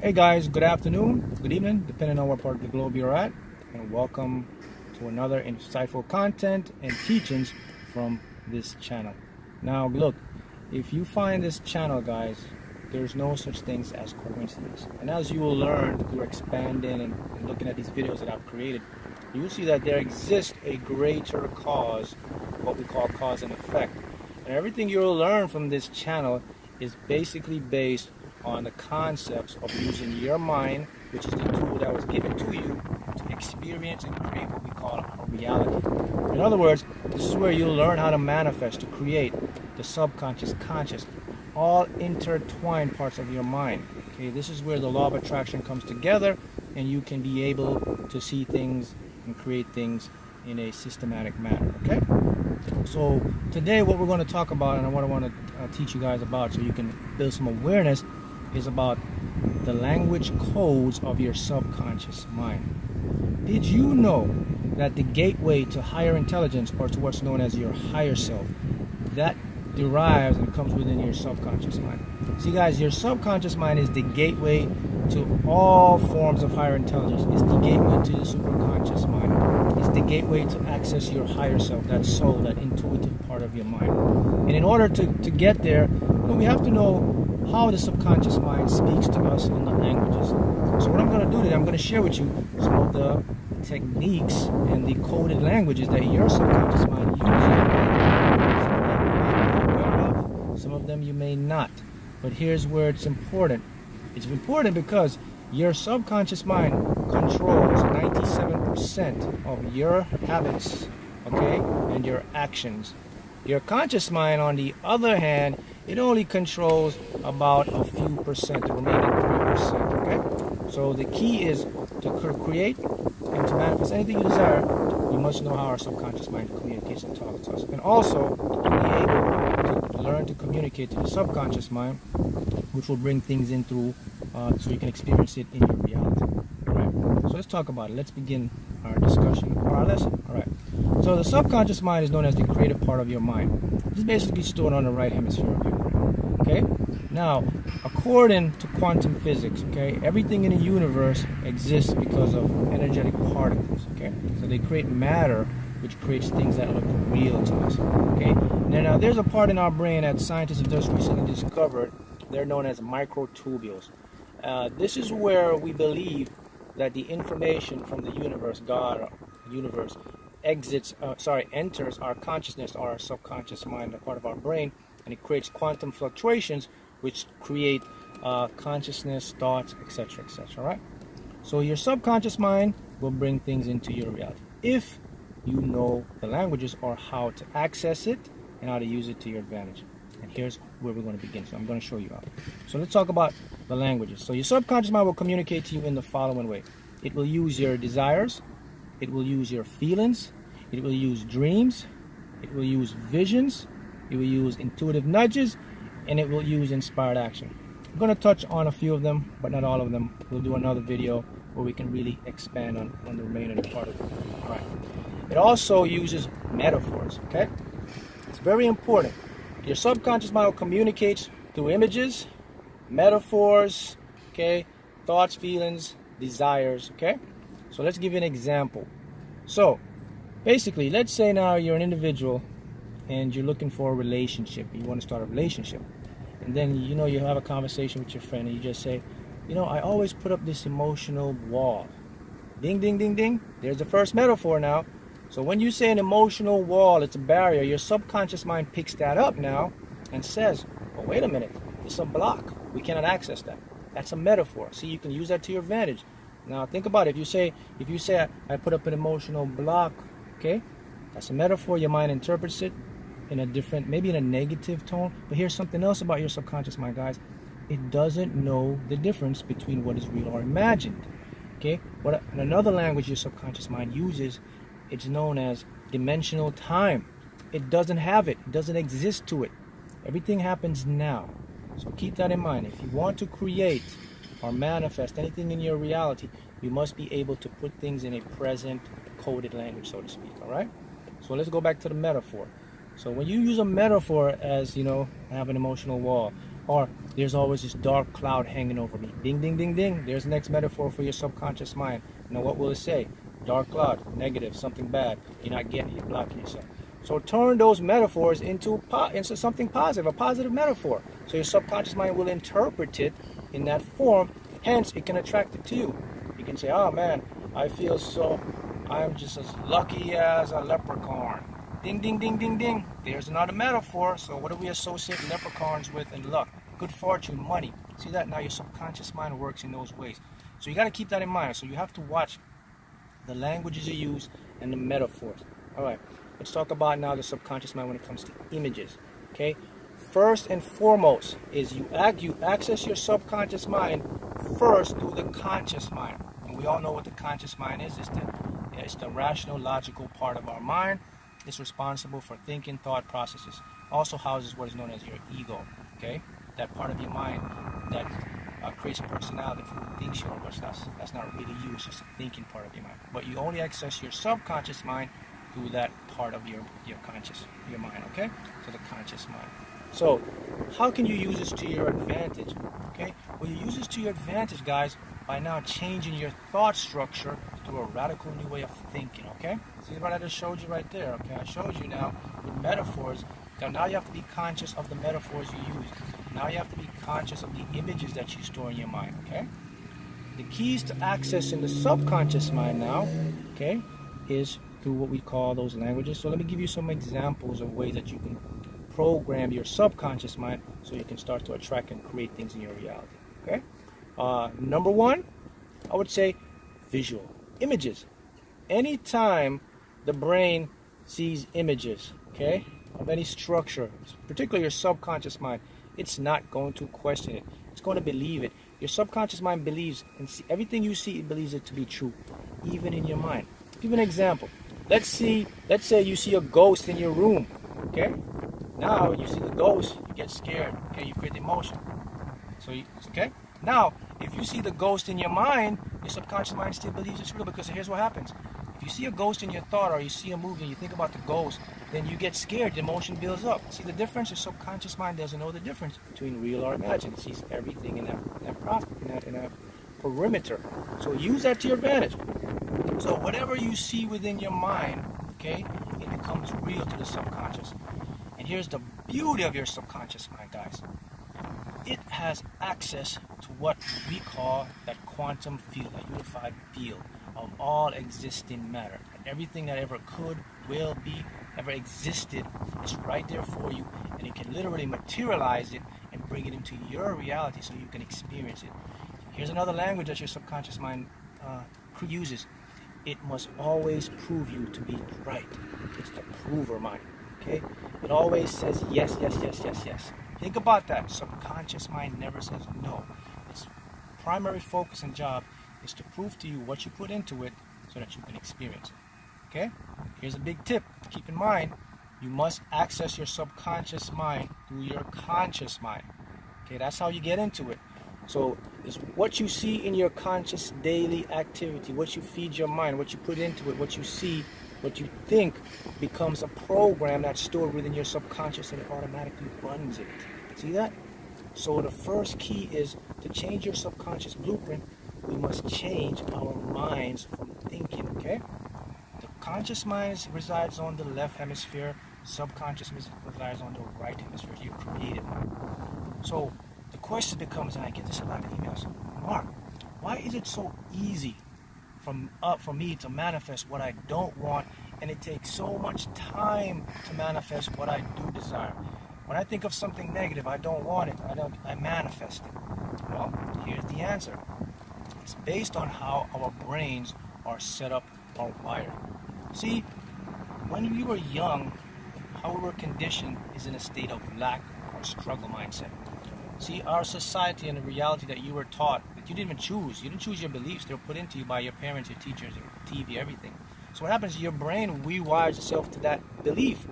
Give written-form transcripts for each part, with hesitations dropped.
Hey guys, good afternoon, good evening, depending on what part of the globe you're at, and welcome to another insightful content and teachings from this channel. Now look, if you find this channel, guys, there's no such things as coincidence. And as you will learn through expanding and looking at these videos that I've created, you will see that there exists a greater cause, what we call cause and effect. And everything you'll learn from this channel is basically based on the concepts of using your mind, which is the tool that was given to you to experience and create what we call a reality. In other words, this is where you'll learn how to manifest, to create the subconscious, conscious, all intertwined parts of your mind. Okay, this is where the law of attraction comes together, and you can be able to see things and create things in a systematic manner. Okay, so today what we're going to talk about, and what I want to teach you guys about so you can build some awareness, is about the language codes of your subconscious mind. Did you know that the gateway to higher intelligence, or to what's known as your higher self, that derives and comes within your subconscious mind? See guys, your subconscious mind is the gateway to all forms of higher intelligence. It's the gateway to the superconscious mind. It's the gateway to access your higher self, that soul, that intuitive part of your mind. And in order to get there, we have to know how the subconscious mind speaks to us in the languages. So what I'm going to do today, I'm going to share with you some of the techniques and the coded languages that your subconscious mind uses. Some of them you may not. But here's where it's important. It's important because your subconscious mind controls 97% of your habits, okay, and your actions. Your conscious mind, on the other hand, it only controls about a few percent, the remaining 3%, okay? So the key is to create and to manifest anything you desire. You must know how our subconscious mind communicates and talks to us. And also, to be able to learn to communicate to the subconscious mind, which will bring things in through, so you can experience it in your reality. All right? So let's talk about it. Let's begin our discussion, or our lesson. All right. So the subconscious mind is known as the creative part of your mind. It's basically stored on the right hemisphere of your brain. Okay? Now, according to quantum physics, okay, everything in the universe exists because of energetic particles. Okay? So they create matter, which creates things that look real to us. Okay? Now there's a part in our brain that scientists have just recently discovered. They're known as microtubules. This is where we believe that the information from the universe, God, or universe, enters our consciousness, or our subconscious mind, a part of our brain, and it creates quantum fluctuations, which create consciousness, thoughts, etc., etc. Right? So your subconscious mind will bring things into your reality if you know the languages, or how to access it and how to use it to your advantage. And here's where we're going to begin. So I'm going to show you how. So let's talk about the languages. So your subconscious mind will communicate to you in the following way. It will use your desires. It will use your feelings. It will use dreams. It will use visions. It will use intuitive nudges. And it will use inspired action. I'm going to touch on a few of them, but not all of them. We'll do another video where we can really expand on the remaining part of it. All right. It also uses metaphors, okay? It's very important. Your subconscious mind communicates through images, metaphors, okay, thoughts, feelings, desires, okay? So let's give you an example. So basically, let's say now you're an individual and you're looking for a relationship. You want to start a relationship. And then, you have a conversation with your friend and you just say, I always put up this emotional wall. Ding, ding, ding, ding. There's the first metaphor now. So when you say an emotional wall, it's a barrier, your subconscious mind picks that up now and says, oh, wait a minute, it's a block. We cannot access that. That's a metaphor. See, you can use that to your advantage. Now think about it. If you say I put up an emotional block, okay, that's a metaphor. Your mind interprets it in a different, maybe in a negative tone. But here's something else about your subconscious mind, guys. It doesn't know the difference between what is real or imagined. Okay, in another language your subconscious mind uses, it's known as dimensional time. It doesn't have it. It doesn't exist to it. Everything happens now. So keep that in mind. If you want to create or manifest anything in your reality, you must be able to put things in a present coded language, so to speak. All right? So let's go back to the metaphor. So when you use a metaphor as, I have an emotional wall, Or there's always this dark cloud hanging over me. Ding, ding, ding, ding. There's the next metaphor for your subconscious mind. Now what will it say? Dark cloud, negative, something bad. You're not getting it, you're blocking yourself. So turn those metaphors into something positive, a positive metaphor. So your subconscious mind will interpret it in that form. Hence, it can attract it to you. You can say, oh man, I'm just as lucky as a leprechaun. Ding, ding, ding, ding, ding. There's another metaphor. So what do we associate leprechauns with in luck? Good fortune, money. See that? Now your subconscious mind works in those ways. So you got to keep that in mind. So you have to watch the languages you use and the metaphors. All right. Let's talk about now the subconscious mind when it comes to images. Okay. First and foremost is you access your subconscious mind first through the conscious mind. And we all know what the conscious mind is. It's the rational, logical part of our mind. It's responsible for thinking, thought processes. Also houses what is known as your ego. Okay, that part of your mind that creates a personality for who thinks you are, but that's not really you. It's just a thinking part of your mind. But you only access your subconscious mind through that part of your mind. Okay, so the conscious mind. So how can you use this to your advantage? Okay, well, you use this to your advantage, guys, by now changing your thought structure to a radical new way of thinking. Okay, see what I just showed you right there. Okay, I showed you now with metaphors. Now you have to be conscious of the metaphors you use. Now you have to be conscious of the images that you store in your mind. Okay, the keys to accessing the subconscious mind now, okay, is through what we call those languages. So let me give you some examples of ways that you can program your subconscious mind so you can start to attract and create things in your reality. Okay, number one, I would say visual images. Anytime the brain sees images, okay, of any structure, particularly your subconscious mind, it's not going to question it. It's going to believe it. Your subconscious mind believes, and everything you see, it believes it to be true, even in your mind. Give an example. Let's say you see a ghost in your room. Okay, now you see the ghost, you get scared. Okay, you create emotion. Okay. Now, if you see the ghost in your mind, your subconscious mind still believes it's real, because here's what happens. If you see a ghost in your thought, or you see a movie and you think about the ghost, then you get scared, the emotion builds up. See the difference? Your subconscious mind doesn't know the difference between real or imagined. It sees everything in that perimeter. So use that to your advantage. So whatever you see within your mind, okay, it becomes real to the subconscious. And here's the beauty of your subconscious mind, guys. It has access to what we call that quantum field, that unified field of all existing matter. And everything that ever could, will be, ever existed is right there for you, and it can literally materialize it and bring it into your reality so you can experience it. Here's another language that your subconscious mind uses. It must always prove you to be right. It's the prover mind. Okay? It always says yes, yes, yes, yes, yes. Think about that. Subconscious mind never says no. Its primary focus and job is to prove to you what you put into it so that you can experience it. Okay? Here's a big tip. Keep in mind, you must access your subconscious mind through your conscious mind. Okay, that's how you get into it. So it's what you see in your conscious daily activity, what you feed your mind, what you put into it, what you see, what you think becomes a program that's stored within your subconscious, and it automatically runs it. See that? So the first key is to change your subconscious blueprint. We must change our minds from thinking, okay? The conscious mind resides on the left hemisphere, subconscious resides on the right hemisphere, your creative mind. So the question becomes, and I get this a lot of emails, Mark, why is it so easy for me to manifest what I don't want, and it takes so much time to manifest what I do desire? When I think of something negative, I don't want it, I manifest it. Well, here's the answer. It's based on how our brains are set up or wired. See, when we were young, how we were conditioned is in a state of lack or struggle mindset. See, our society and the reality that you were taught, that you didn't even choose. You didn't choose your beliefs. They were put into you by your parents, your teachers, your TV, everything. So what happens is your brain rewires itself to that belief.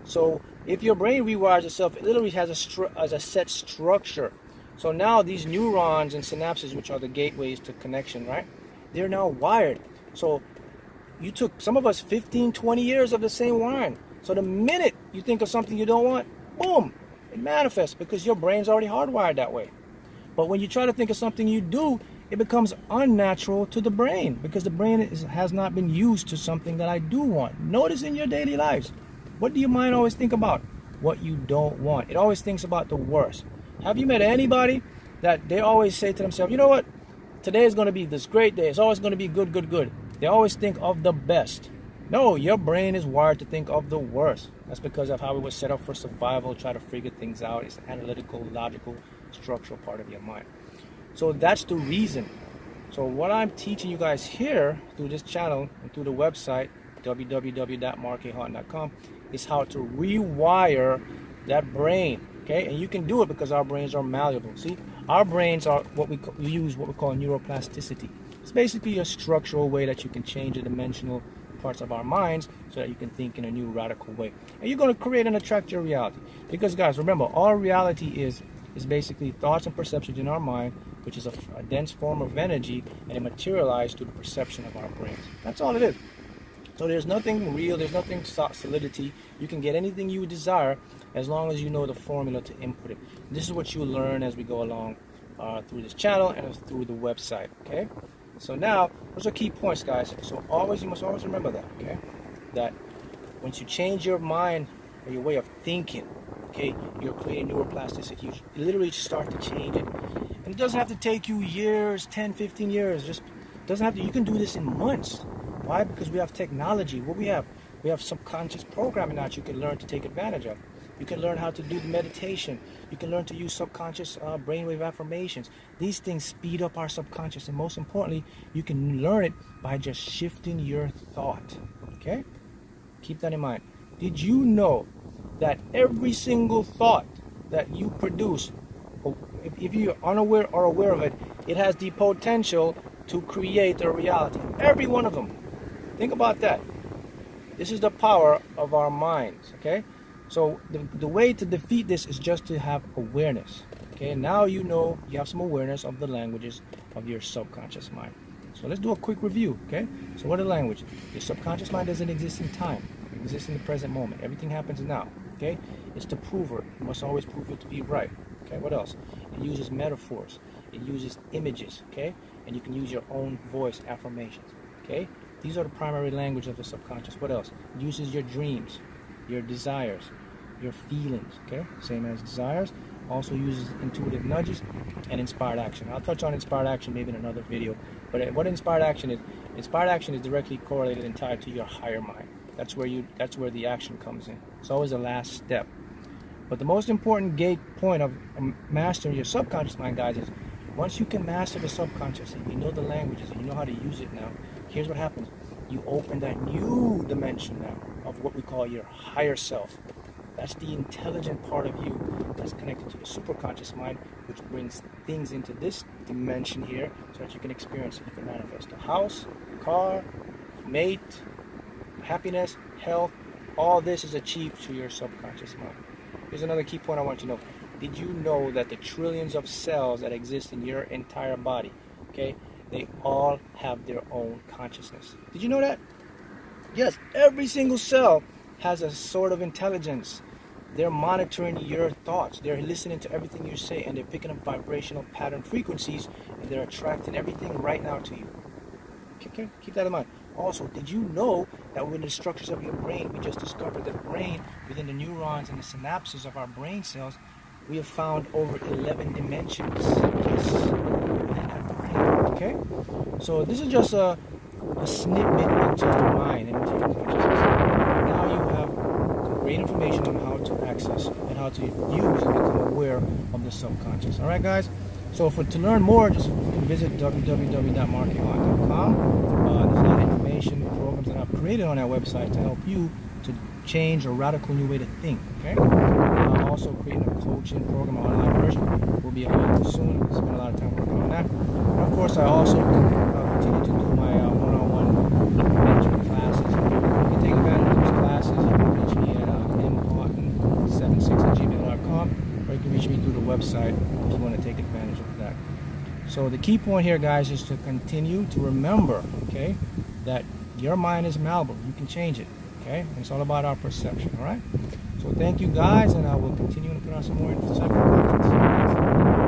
So if your brain rewires itself, it literally has a set structure. So now these neurons and synapses, which are the gateways to connection, right? They're now wired. So you took, some of us, 15, 20 years of the same wiring. So the minute you think of something you don't want, boom, it manifests because your brain's already hardwired that way. But when you try to think of something you do, it becomes unnatural to the brain because the brain has not been used to something that I do want. Notice in your daily lives, what do your mind always think about? What you don't want. It always thinks about the worst. Have you met anybody that they always say to themselves, you know what? Today is going to be this great day. It's always going to be good, good, good. They always think of the best. No, your brain is wired to think of the worst. That's because of how it was set up for survival, try to figure things out. It's an analytical, logical, structural part of your mind. So that's the reason. So what I'm teaching you guys here through this channel and through the website, www.markH.customisedsubliminals.com, is how to rewire that brain. Okay, and you can do it because our brains are malleable. See, our brains are what we use what we call neuroplasticity. It's basically a structural way that you can change the dimensional parts of our minds so that you can think in a new radical way. And you're going to create and attract your reality. Because guys, remember, all reality is basically thoughts and perceptions in our mind, which is a dense form of energy, and it materialized through the perception of our brains. That's all it is. So there's nothing real, there's nothing solidity. You can get anything you desire as long as you know the formula to input it. This is what you'll learn as we go along through this channel and through the website, okay? So now, those are key points, guys. So you must always remember that, okay? That once you change your mind or your way of thinking, okay, you're creating neuroplasticity. You literally start to change it. And it doesn't have to take you years, 10, 15 years. Just doesn't have to, you can do this in months. Why? Because we have technology. What we have subconscious programming that you can learn to take advantage of. You can learn how to do the meditation. You can learn to use subconscious brainwave affirmations. These things speed up our subconscious, and most importantly, you can learn it by just shifting your thought. Okay? Keep that in mind. Did you know that every single thought that you produce, if you're unaware or aware of it, it has the potential to create a reality? Every one of them. Think about that. This is the power of our minds, okay? So the way to defeat this is just to have awareness, okay? Now you know you have some awareness of the languages of your subconscious mind. So let's do a quick review, okay? So what are the language? Your subconscious mind doesn't exist in time. It exists in the present moment. Everything happens now, okay? It's the prover. You must always prove it to be right, okay? What else? It uses metaphors. It uses images, okay? And you can use your own voice affirmations, okay? These are the primary language of the subconscious. What else? It uses your dreams, your desires, your feelings, okay? Same as desires. Also uses intuitive nudges and inspired action. I'll touch on inspired action maybe in another video. But what inspired action is directly correlated and tied to your higher mind. That's where the action comes in. It's always the last step. But the most important gate point of mastering your subconscious mind, guys, is once you can master the subconscious and you know the languages and you know how to use it now, here's what happens. You open that new dimension now of what we call your higher self. That's the intelligent part of you that's connected to the superconscious mind, which brings things into this dimension here so that you can experience it. You can manifest a house, car, mate, happiness, health. All this is achieved through your subconscious mind. Here's another key point I want you to know. Did you know that the trillions of cells that exist in your entire body, okay, they all have their own consciousness? Did you know that? Yes, every single cell has a sort of intelligence. They're monitoring your thoughts. They're listening to everything you say, and they're picking up vibrational pattern frequencies, and they're attracting everything right now to you. Okay? Keep that in mind. Also, did you know that within the structures of your brain, we just discovered that brain, within the neurons and the synapses of our brain cells, we have found over 11 dimensions. Yes, within that brain. Okay? So this is just a snippet into your mind and into your consciousness. Now you have great information on how to access and how to use and become aware of the subconscious. All right, guys? So to learn more, just visit www.markH.com. There's a lot of information, programs that I've created on that website to help you to change a radical new way to think. Okay? I'm also creating a coaching program, an online version. Will be available soon. Spend a lot of time working on that. And of course, I also continue to do my one-on-one mentoring classes. You can take advantage of those classes. You can reach me at Haughton76@gmail.com, or you can reach me through the website if you want to take advantage of that. So the key point here, guys, is to continue to remember, okay, that your mind is malleable. You can change it, okay? And it's all about our perception, all right? So thank you guys, and I will continue to put out some more insightful contents.